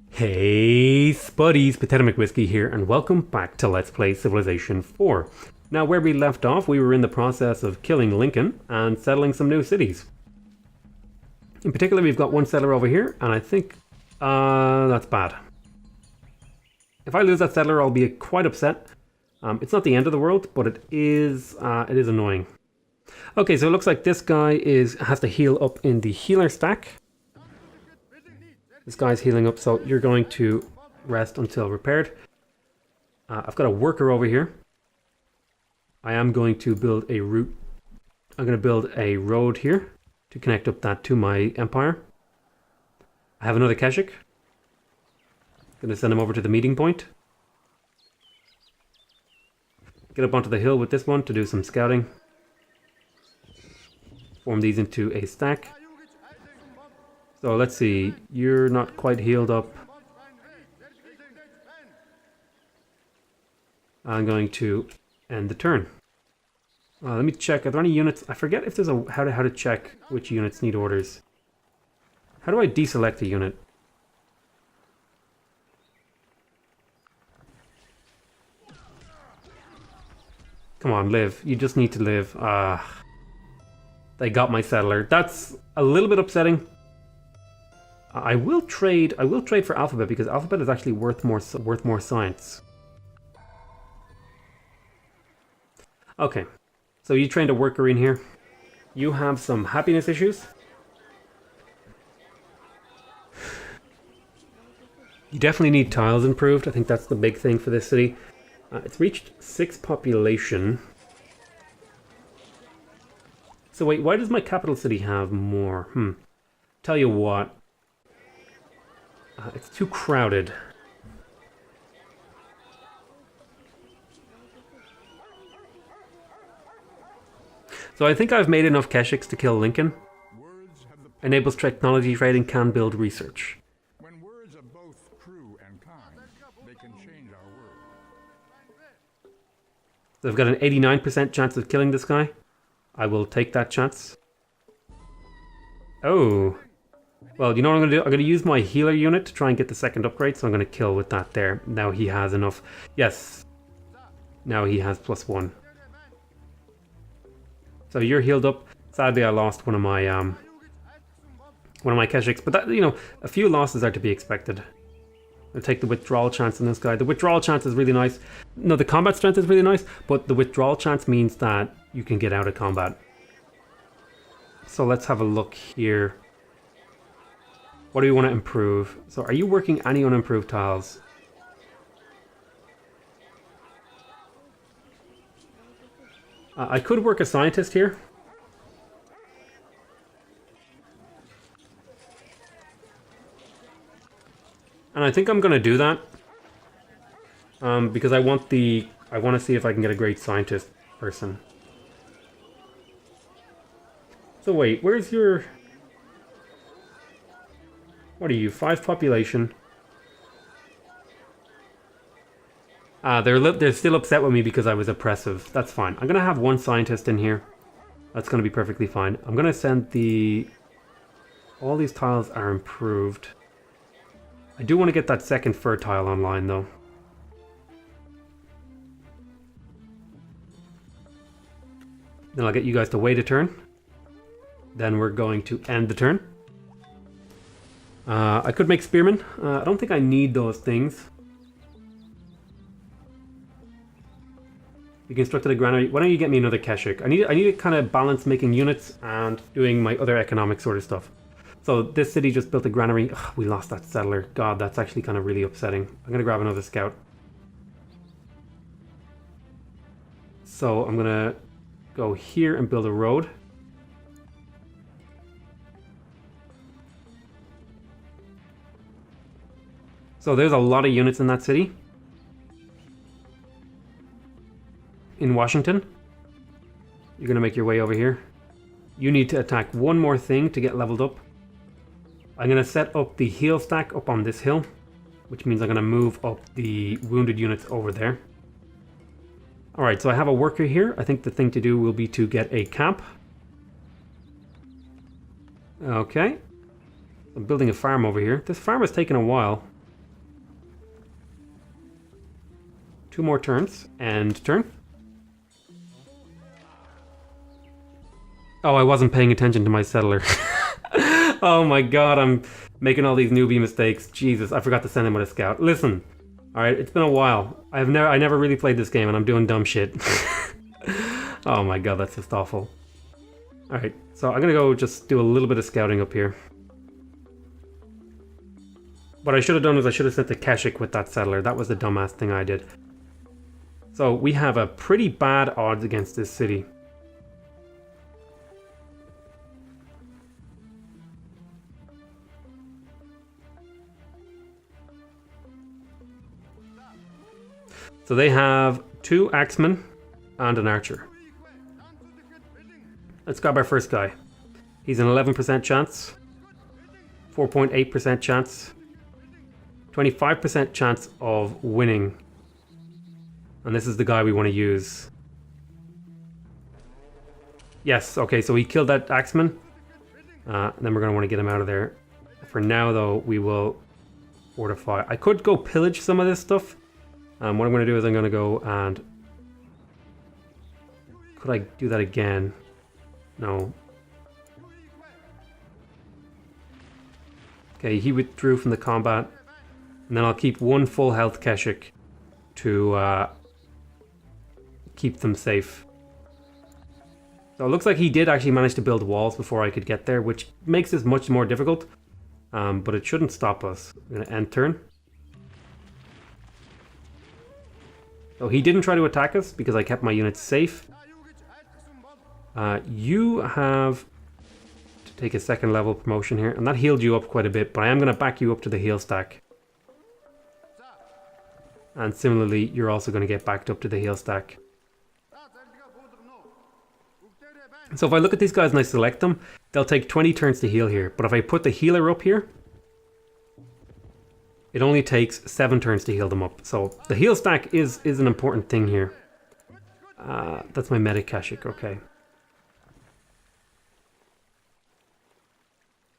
Hey Spuddies, PotatoMcWhiskey here, and welcome back to Let's Play Civilization 4. Now, where we left off, we were in the process of killing Lincoln and settling some new cities. In particular, we've got one settler over here, and I think that's bad. If I lose that settler, I'll be quite upset. It's not the end of the world, but it is annoying. Okay, so it looks like this guy has to heal up in the healer stack. This guy's healing up, so you're going to rest until repaired. I've got a worker over here. I am going to build a route. I'm going to build a road here to connect up that to my empire. I have another Keshik. Going to send him over to the meeting point. Get up onto the hill with this one to do some scouting. Form these into a stack. So let's see, you're not quite healed up. I'm going to end the turn. Let me check, are there any units? I forget if there's how to check which units need orders. How do I deselect a unit? Come on, live. You just need to live. They got my settler. That's a little bit upsetting. I will trade for Alphabet because Alphabet is actually worth more science. Okay, so you trained a worker in here. You have some happiness issues. You definitely need tiles improved. I think that's the big thing for this city. It's reached 6 population. So wait, why does my capital city have more? Tell you what. It's too crowded. So I think I've made enough Keshiks to kill Lincoln. Enables technology trading, can build research. When words are both true and kind, they can change our world. So I've got an 89% chance of killing this guy. I will take that chance. Oh. Well, you know what I'm going to do? I'm going to use my healer unit to try and get the second upgrade, so I'm going to kill with that there. Now he has enough. Yes. Now he has +1. So you're healed up. Sadly, I lost one of my Keshiks, but that, you know, a few losses are to be expected. I'll take the withdrawal chance on this guy. The withdrawal chance is really nice. No, the combat strength is really nice, but the withdrawal chance means that you can get out of combat. So let's have a look here. What do we want to improve? So are you working any unimproved tiles? I could work a scientist here. And I think I'm going to do that. Because I want to see if I can get a great scientist person. So wait, where's your... What are you, 5 population? They're still upset with me because I was oppressive. That's fine. I'm going to have 1 scientist in here. That's going to be perfectly fine. I'm going to send the... All these tiles are improved. I do want to get that second fur tile online, though. Then I'll get you guys to wait a turn. Then we're going to end the turn. I could make spearmen. I don't think I need those things. You constructed a granary. Why don't you get me another Keshik? I need to kind of balance making units and doing my other economic sort of stuff. So this city just built a granary. Ugh, we lost that settler. God, that's actually kind of really upsetting. I'm going to grab another scout. So I'm going to go here and build a road. So there's a lot of units in that city. In Washington. You're going to make your way over here. You need to attack one more thing to get leveled up. I'm going to set up the heal stack up on this hill, which means I'm going to move up the wounded units over there. Alright, so I have a worker here. I think the thing to do will be to get a camp. Okay. I'm building a farm over here. This farm has taken a while. 2 more turns. End turn. Oh, I wasn't paying attention to my settler. Oh my god, I'm making all these newbie mistakes. Jesus, I forgot to send him with a scout. Listen, alright, it's been a while. I never really played this game and I'm doing dumb shit. Oh my god, that's just awful. Alright, so I'm gonna go just do a little bit of scouting up here. What I should have done was I should have sent the Keshik with that settler. That was the dumbass thing I did. So we have a pretty bad odds against this city. So they have 2 axemen and an archer. Let's grab our first guy. He's an 11% chance, 4.8% chance, 25% chance of winning. And this is the guy we want to use. Yes, okay, so he killed that axeman. Then we're going to want to get him out of there. For now, though, we will fortify. I could go pillage some of this stuff. What I'm going to do is I'm going to go and... Could I do that again? No. Okay, he withdrew from the combat. And then I'll keep 1 full health Keshik to keep them safe. So it looks like he did actually manage to build walls before I could get there, which makes this much more difficult. But it shouldn't stop us. I'm going to end turn. So he didn't try to attack us because I kept my units safe. You have to take a 2nd level promotion here, and that healed you up quite a bit, but I am going to back you up to the heal stack. And similarly, you're also going to get backed up to the heal stack. So if I look at these guys and I select them, they'll take 20 turns to heal here. But if I put the healer up here, it only takes 7 turns to heal them up. So the heal stack is an important thing here. That's my medic Keshik, okay.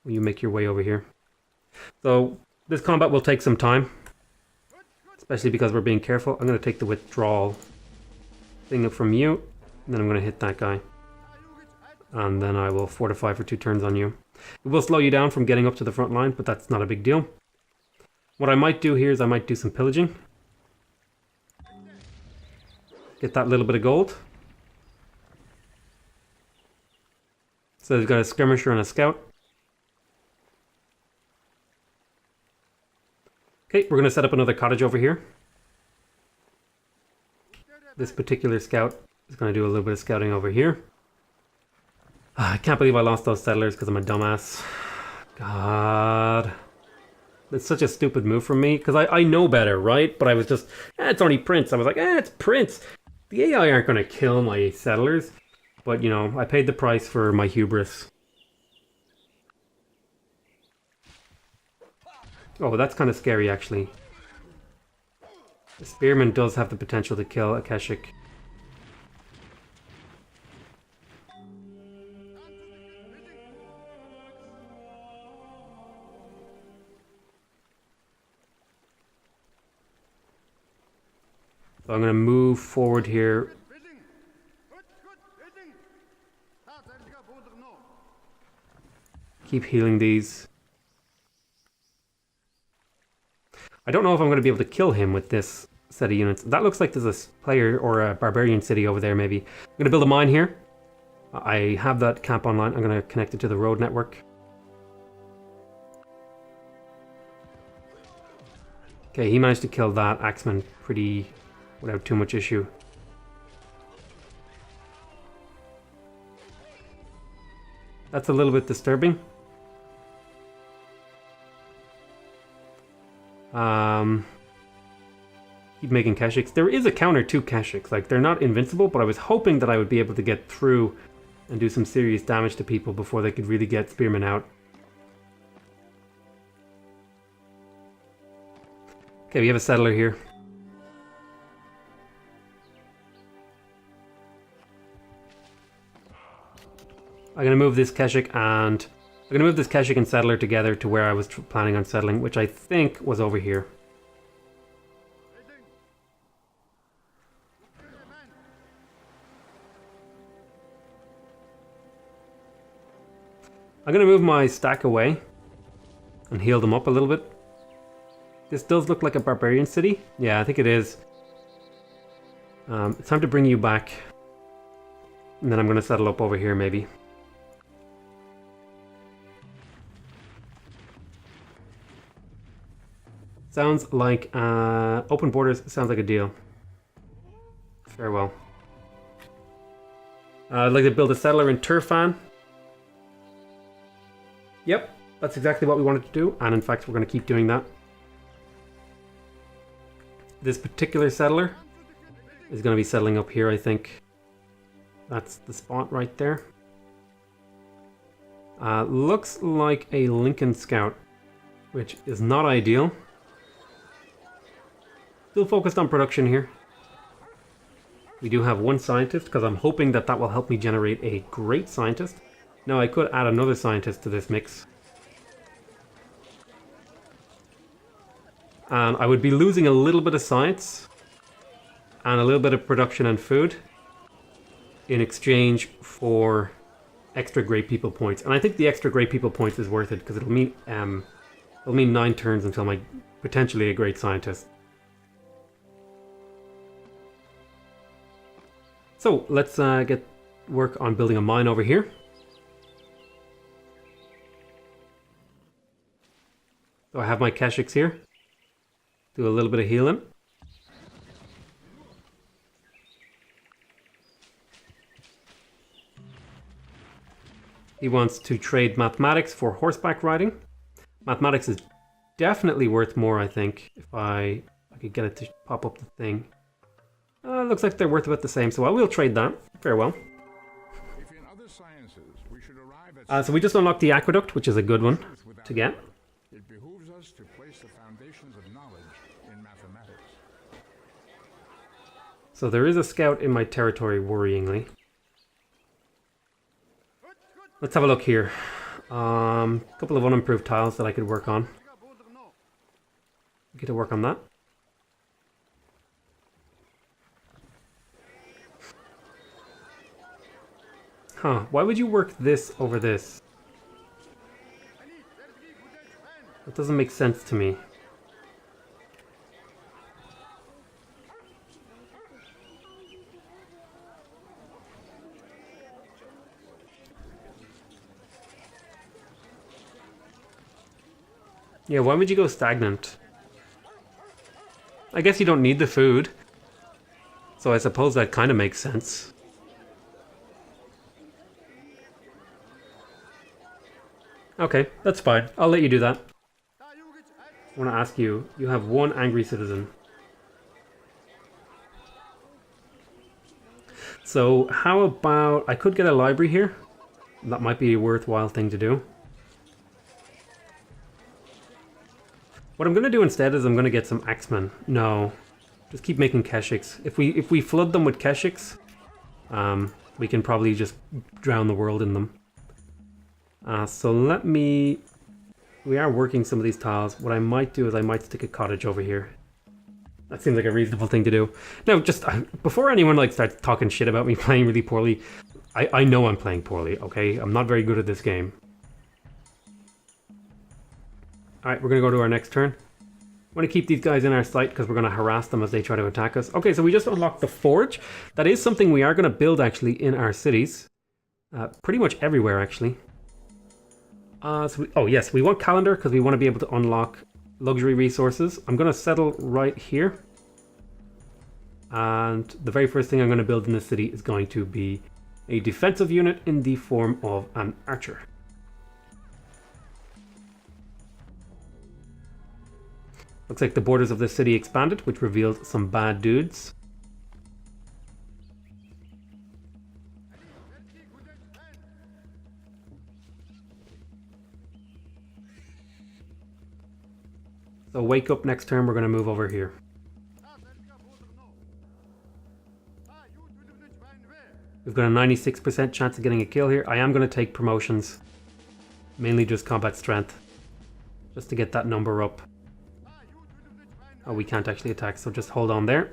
Will you make your way over here? So this combat will take some time. Especially because we're being careful. I'm going to take the withdrawal thing from you. And then I'm going to hit that guy. And then I will fortify for 2 turns on you. It will slow you down from getting up to the front line, but that's not a big deal. What I might do here is I might do some pillaging. Get that little bit of gold. So they've got a skirmisher and a scout. Okay, we're going to set up another cottage over here. This particular scout is going to do a little bit of scouting over here. I can't believe I lost those settlers because I'm a dumbass. God. It's such a stupid move from me, because I know better, right? But I was just, it's only Prince. I was like, it's Prince. The AI aren't going to kill my settlers. But, you know, I paid the price for my hubris. Oh, that's kind of scary, actually. The spearman does have the potential to kill a Keshik. So I'm going to move forward here. Keep healing these. I don't know if I'm going to be able to kill him with this set of units. That looks like there's a player or a barbarian city over there, maybe. I'm going to build a mine here. I have that camp online. I'm going to connect it to the road network. Okay, he managed to kill that axeman pretty... without too much issue. That's a little bit disturbing. Keep making Keshiks. There is a counter to Keshiks. Like, they're not invincible, but I was hoping that I would be able to get through and do some serious damage to people before they could really get spearmen out. Okay, we have a settler here. I'm going to move this Keshik and... I'm going to move this Keshik and settler together to where I was planning on settling, which I think was over here. I'm going to move my stack away and heal them up a little bit. This does look like a barbarian city. Yeah, I think it is. It's time to bring you back. And then I'm going to settle up over here maybe. Sounds like open borders sounds like a deal. Farewell. I'd like to build a settler in Turfan. Yep, that's exactly what we wanted to do, and in fact we're going to keep doing that. This particular settler is going to be settling up here, I think. That's the spot right there. Looks like a Lincoln Scout, which is not ideal. Still focused on production here. We do have one scientist, because I'm hoping that that will help me generate a great scientist. Now, I could add another scientist to this mix. And I would be losing a little bit of science and a little bit of production and food in exchange for extra great people points. And I think the extra great people points is worth it, because it'll mean 9 turns until I'm potentially a great scientist. So let's get work on building a mine over here. So I have my Keshiks here. Do a little bit of healing. He wants to trade mathematics for horseback riding. Mathematics is definitely worth more, I think, if I could get it to pop up the thing. Looks like they're worth about the same, so I will trade that. Farewell. If in other sciences we should arrive at So we just unlocked the aqueduct, which is a good one to get. it behooves us to place the foundations of knowledge in mathematics. So there is a scout in my territory, worryingly. Let's have a look here. A couple of unimproved tiles that I could work on. Get to work on that. Huh, why would you work this over this? That doesn't make sense to me. Yeah, why would you go stagnant? I guess you don't need the food. So I suppose that kind of makes sense. Okay, that's fine. I'll let you do that. I want to ask you, you have one angry citizen. So how about, I could get a library here. That might be a worthwhile thing to do. What I'm going to do instead is I'm going to get some axemen. No, just keep making Keshiks. If we flood them with Keshiks, we can probably just drown the world in them. So let me... We are working some of these tiles. What I might do is I might stick a cottage over here. That seems like a reasonable thing to do. Now, just before anyone starts talking shit about me playing really poorly, I know I'm playing poorly, okay? I'm not very good at this game. Alright, we're going to go to our next turn. I want to keep these guys in our sight because we're going to harass them as they try to attack us. Okay, so we just unlocked the forge. That is something we are going to build actually in our cities. Pretty much everywhere actually. Oh yes, we want calendar because we want to be able to unlock luxury resources. I'm going to settle right here. And the very first thing I'm going to build in this city is going to be a defensive unit in the form of an archer. Looks like the borders of the city expanded, which reveals some bad dudes. So wake up next turn, we're going to move over here. We've got a 96% chance of getting a kill here. I am going to take promotions. Mainly just combat strength. Just to get that number up. Oh, we can't actually attack, so just hold on there.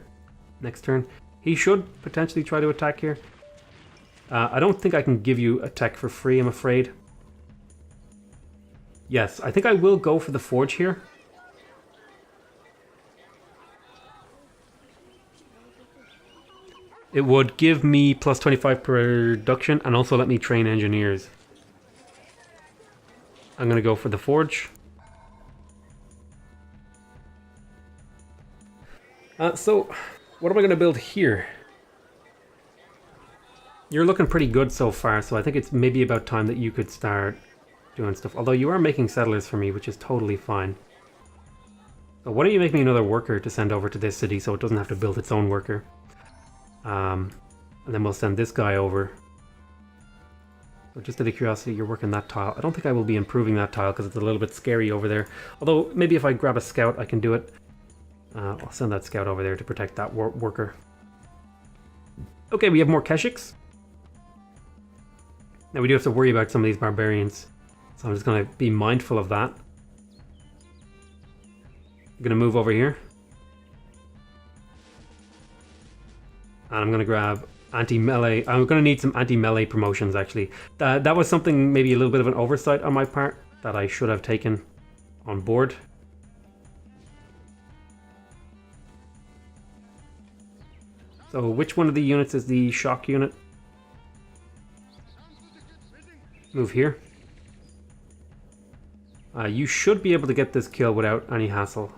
Next turn. He should potentially try to attack here. I don't think I can give you a tech for free, I'm afraid. Yes, I think I will go for the forge here. It would give me plus 25 production and also let me train engineers. I'm going to go for the forge. So, what am I going to build here? You're looking pretty good so far, so I think it's maybe about time that you could start doing stuff. Although you are making settlers for me, which is totally fine. So why don't you make me another worker to send over to this city so it doesn't have to build its own worker. And then we'll send this guy over. So just out of curiosity, you're working that tile. I don't think I will be improving that tile because it's a little bit scary over there. Although maybe if I grab a scout, I can do it. I'll send that scout over there to protect that worker. Okay, we have more Keshiks. Now we do have to worry about some of these barbarians. So I'm just going to be mindful of that. I'm going to move over here. And I'm going to grab anti-melee. I'm going to need some anti-melee promotions, actually. That was something, maybe a little bit of an oversight on my part that I should have taken on board. So which one of the units is the shock unit? Move here. You should be able to get this kill without any hassle.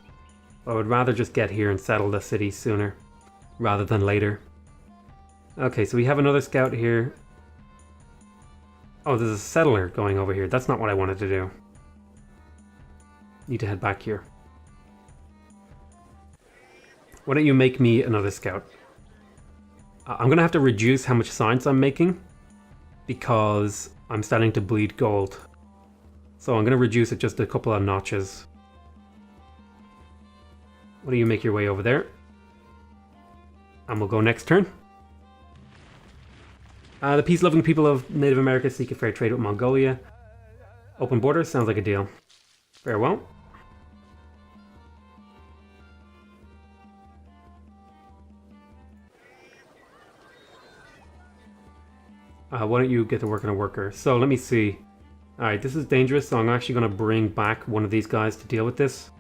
I would rather just get here and settle the city sooner rather than later. Okay, so we have another scout here. Oh, there's a settler going over here. That's not what I wanted to do. Need to head back here. Why don't you make me another scout? I'm going to have to reduce how much science I'm making because I'm starting to bleed gold. So I'm going to reduce it just a couple of notches. Why don't you make your way over there? And we'll go next turn. The peace-loving people of Native America seek a fair trade with Mongolia. Open borders sounds like a deal. Farewell. Why don't you get to work on a worker? So let me see. Alright, this is dangerous, so I'm actually going to bring back one of these guys to deal with this.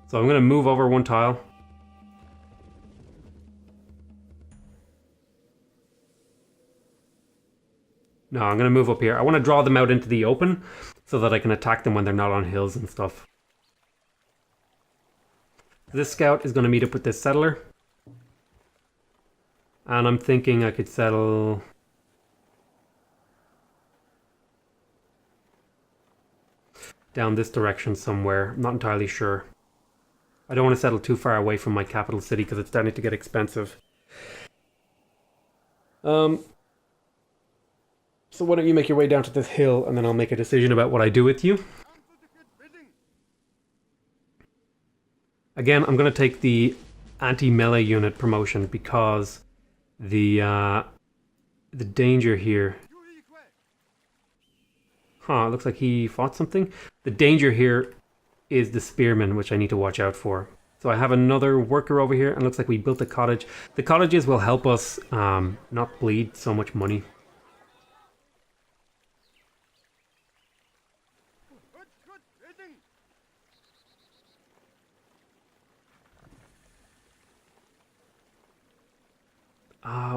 So I'm going to move over one tile. No, I'm going to move up here. I want to draw them out into the open so that I can attack them when they're not on hills and stuff. This scout is going to meet up with this settler. And I'm thinking I could settle... down this direction somewhere. I'm not entirely sure. I don't want to settle too far away from my capital city because it's starting to get expensive. So why don't you make your way down to this hill and then I'll make a decision about what I do with you. Again, I'm going to take the anti-melee unit promotion because the danger here... Huh, it looks like he fought something. The danger here is the spearmen, which I need to watch out for. So I have another worker over here and it looks like we built a cottage. The cottages will help us not bleed so much money.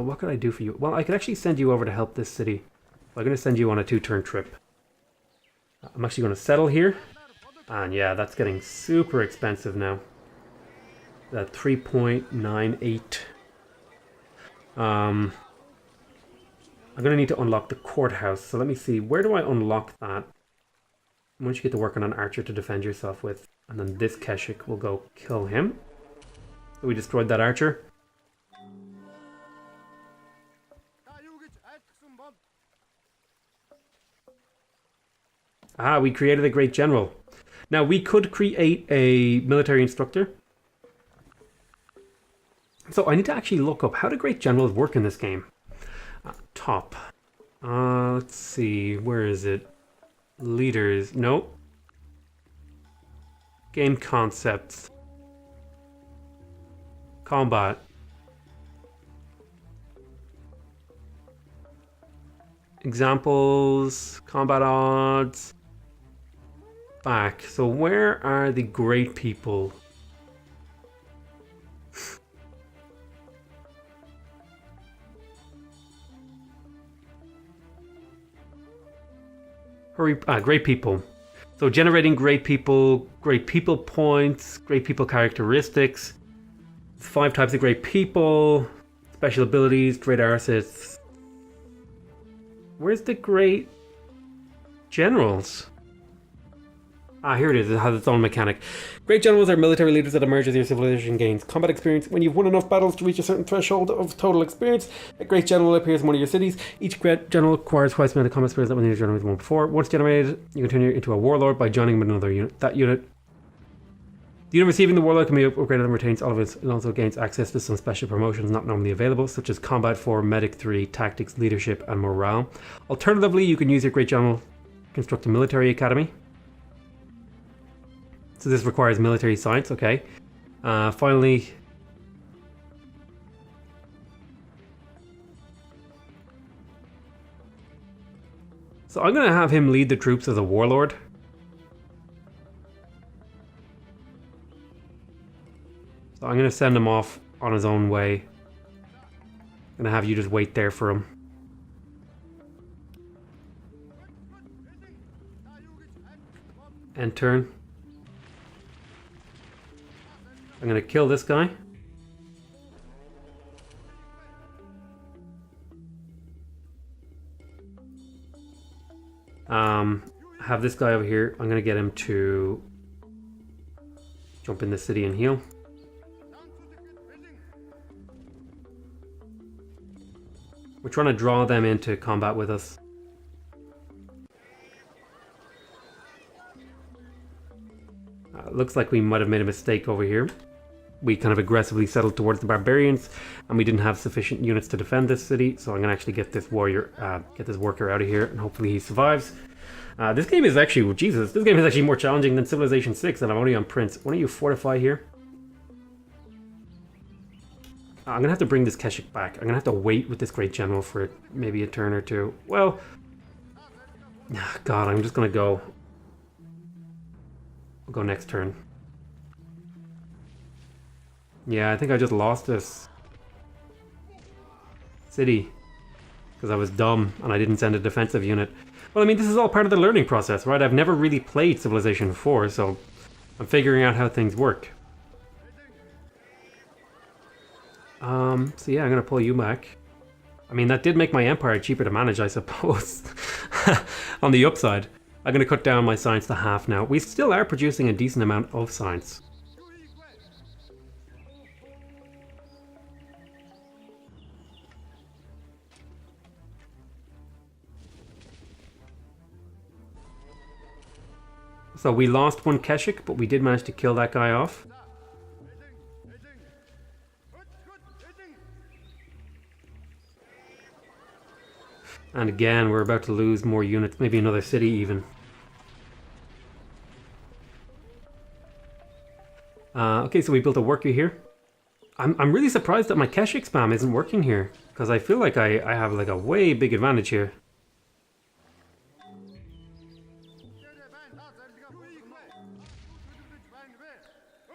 What could I do for you? Well, I could actually send you over to help this city. I'm going to send you on a 2-turn trip. I'm actually going to settle here. And yeah, that's getting super expensive now. That 3.98. I'm going to need to unlock the courthouse. So let me see. Where do I unlock that? Once you get to work on an archer to defend yourself with. And then this Keshik will go kill him. So we destroyed that archer. Ah, we created a great general. Now, we could create a military instructor. So I need to actually look up how do great generals work in this game. Top. Let's see. Where is it? Leaders. Nope. Game concepts. Combat. Examples. Combat odds. Back. So where are the great people? Great people. So generating great people points, great people characteristics, 5 types of great people, special abilities, great assets. Where's the great generals? Here it is. It has its own mechanic. Great generals are military leaders that emerge as your civilization gains combat experience. When you've won enough battles to reach a certain threshold of total experience, a great general appears in one of your cities. Each great general acquires twice the amount of combat experience that when you generated one before. Once generated, you can turn it into a warlord by joining with another unit. The unit receiving the warlord can be upgraded and retains all of its. It also gains access to some special promotions not normally available, such as Combat 4, Medic 3, Tactics, Leadership, and Morale. Alternatively, you can use your great general to construct a military academy. So this requires military science, okay. Finally, so I'm going to have him lead the troops as a warlord. So I'm going to send him off on his own way. I'm going to have you just wait there for him. End turn. I'm gonna kill this guy. Have this guy over here. I'm gonna get him to jump in the city and heal. We're trying to draw them into combat with us. Looks like we might have made a mistake over here. We kind of aggressively settled towards the barbarians, and we didn't have sufficient units to defend this city. So I'm gonna actually get this warrior, get this worker out of here, and hopefully he survives. This game is actually, Jesus, this game is actually more challenging than Civilization 6, and I'm only on Prince. Why don't you fortify here? I'm gonna have to bring this Keshik back. I'm gonna have to wait with this great general for maybe a turn or two. Well, God, I'm just gonna go. I'll go next turn. Yeah, I think I just lost this city because I was dumb and I didn't send a defensive unit. Well, I mean, this is all part of the learning process, right? I've never really played Civilization 4, so I'm figuring out how things work. So yeah, I'm gonna pull you back. I mean, that did make my empire cheaper to manage, I suppose. On the upside, I'm gonna cut down my science to half now. We still are producing a decent amount of science. So we lost one Keshik, but we did manage to kill that guy off. And again, we're about to lose more units, maybe another city even. Okay, so we built a worker here. I'm really surprised that my Keshik spam isn't working here, because I feel like I have like a way big advantage here.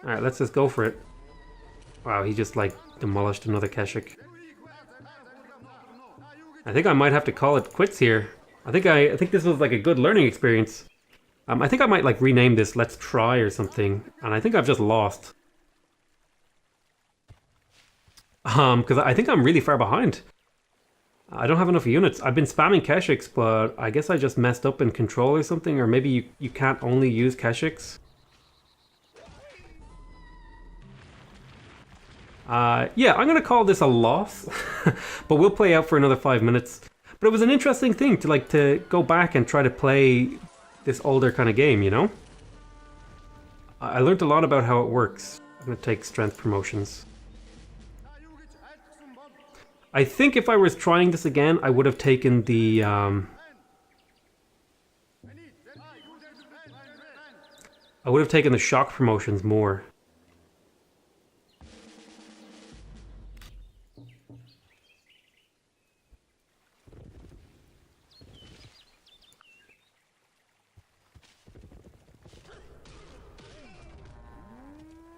Alright, let's just go for it. Wow, he just like demolished another Keshik. I think I might have to call it quits here. I think this was like a good learning experience. I think I might like rename this Let's Try or something. And I think I've just lost. Because I think I'm really far behind. I don't have enough units. I've been spamming Keshiks, but I guess I just messed up in control or something. Or maybe you can't only use Keshiks. Yeah, I'm gonna call this a loss, but we'll play out for another 5 minutes. But it was an interesting thing to go back and try to play this older kind of game, you know? I learned a lot about how it works. I'm gonna take strength promotions. I think if I was trying this again, I would have taken the... I would have taken the shock promotions more.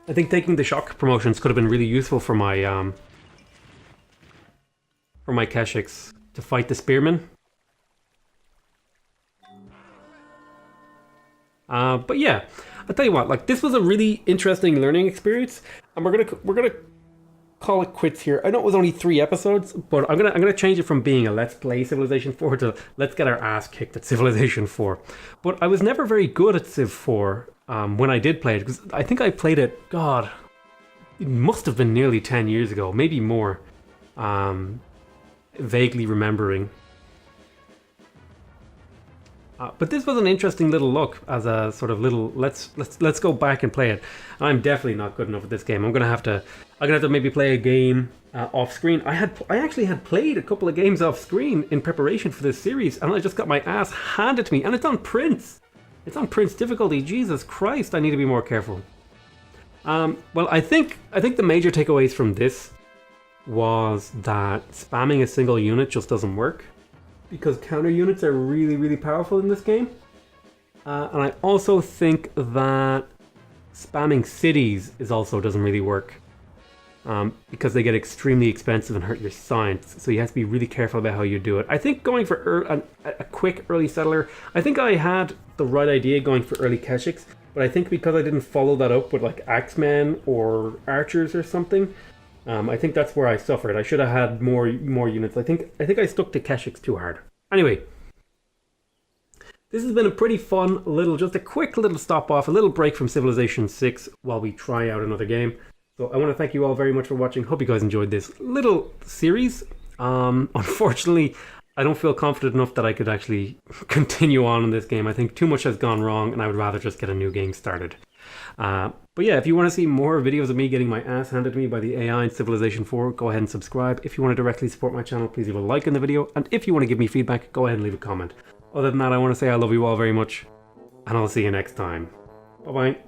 I think taking the shock promotions could have been really useful for my Keshiks to fight the spearmen. But yeah, I'll tell you what, like, this was a really interesting learning experience, and we're gonna call it quits here. I know it was only 3 episodes, but I'm gonna change it from being a Let's Play Civilization 4 to let's get our ass kicked at Civilization 4. But I was never very good at Civ 4 when I did play it, because I think I played it, God, it must have been nearly 10 years ago, maybe more. Vaguely remembering. But this was an interesting little look as a sort of little let's go back and play it. I'm definitely not good enough at this game. I'm gonna have to maybe play a game off screen. I actually had played a couple of games off screen in preparation for this series, and I just got my ass handed to me, and it's on Prince. It's on Prince difficulty. Jesus Christ, I need to be more careful. Well, I think the major takeaways from this was that spamming a single unit just doesn't work, because counter units are really, really powerful in this game. And I also think that spamming cities also doesn't really work, because they get extremely expensive and hurt your science, so you have to be really careful about how you do it. I think going for a quick early settler, I think I had the right idea going for early Keshiks, but I think because I didn't follow that up with like Axemen or Archers or something, I think that's where I suffered. I should have had more units. I think I stuck to Keshiks too hard. Anyway, this has been a pretty fun just a quick little stop off, a little break from Civilization 6 while we try out another game. So I want to thank you all very much for watching. Hope you guys enjoyed this little series. Unfortunately, I don't feel confident enough that I could actually continue on in this game. I think too much has gone wrong, and I would rather just get a new game started. But yeah, if you want to see more videos of me getting my ass handed to me by the AI in Civilization 4, go ahead and subscribe. If you want to directly support my channel, please leave a like in the video. And if you want to give me feedback, go ahead and leave a comment. Other than that, I want to say I love you all very much, and I'll see you next time. Bye-bye.